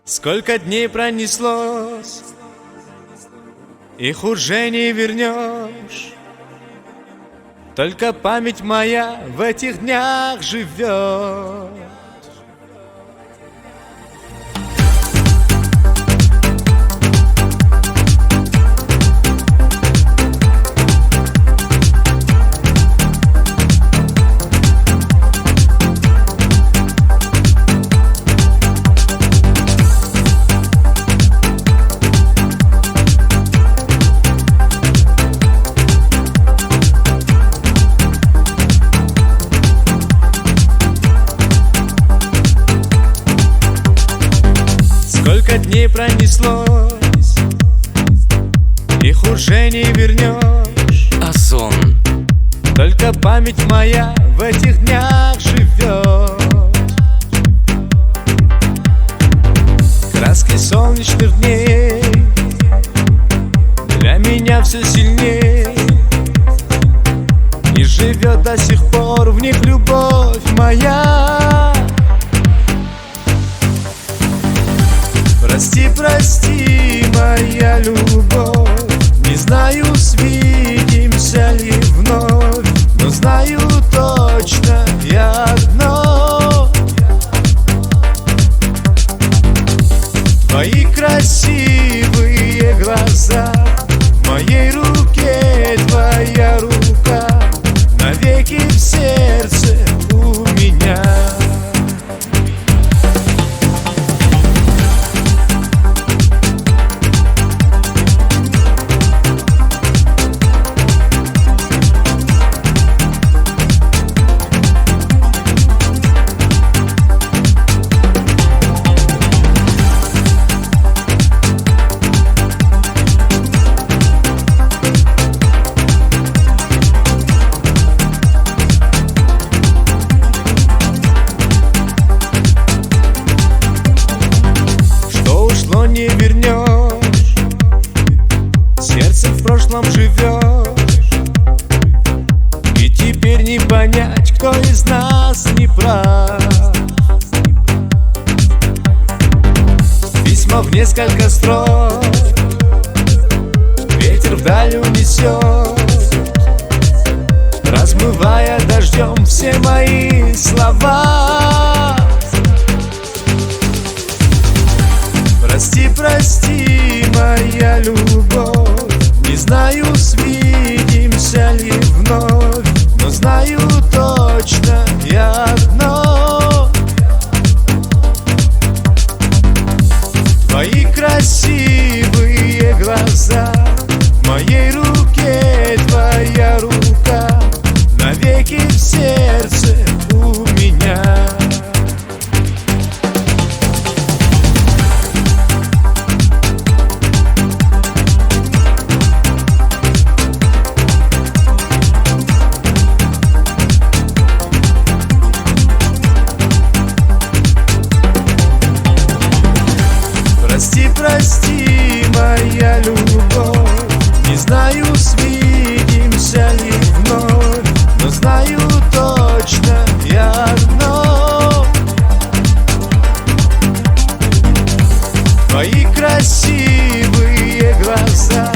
Сколько дней пронеслось, их уже не вернешь. Только память моя в этих днях живет. Сколько дней пронеслось, их уже не вернешь. А сон? Только память моя в этих днях живет. Краски солнечных дней для меня все сильней, и живет до сих пор в них любовь моя. Прости, прости, моя любовь, не знаю, свидимся ли вновь, но знаю точно я одно: твои красивые глаза, в моей руке твоя рука, навеки в сердце у меня. Не вернешь, сердце в прошлом живешь, и теперь не понять, кто из нас не прав. Письмо в несколько строк ветер вдаль унесет, размывая дождем все мои слова. Прости, прости, моя любовь, не знаю, свидимся ли вновь, но знаю точно я одно: твои красивые глаза, в моей руке твоя рука, навеки в сердце у меня. Прости, прости, моя любовь, не знаю, свидимся ли вновь, но знаю точно я одно: твои красивые глаза,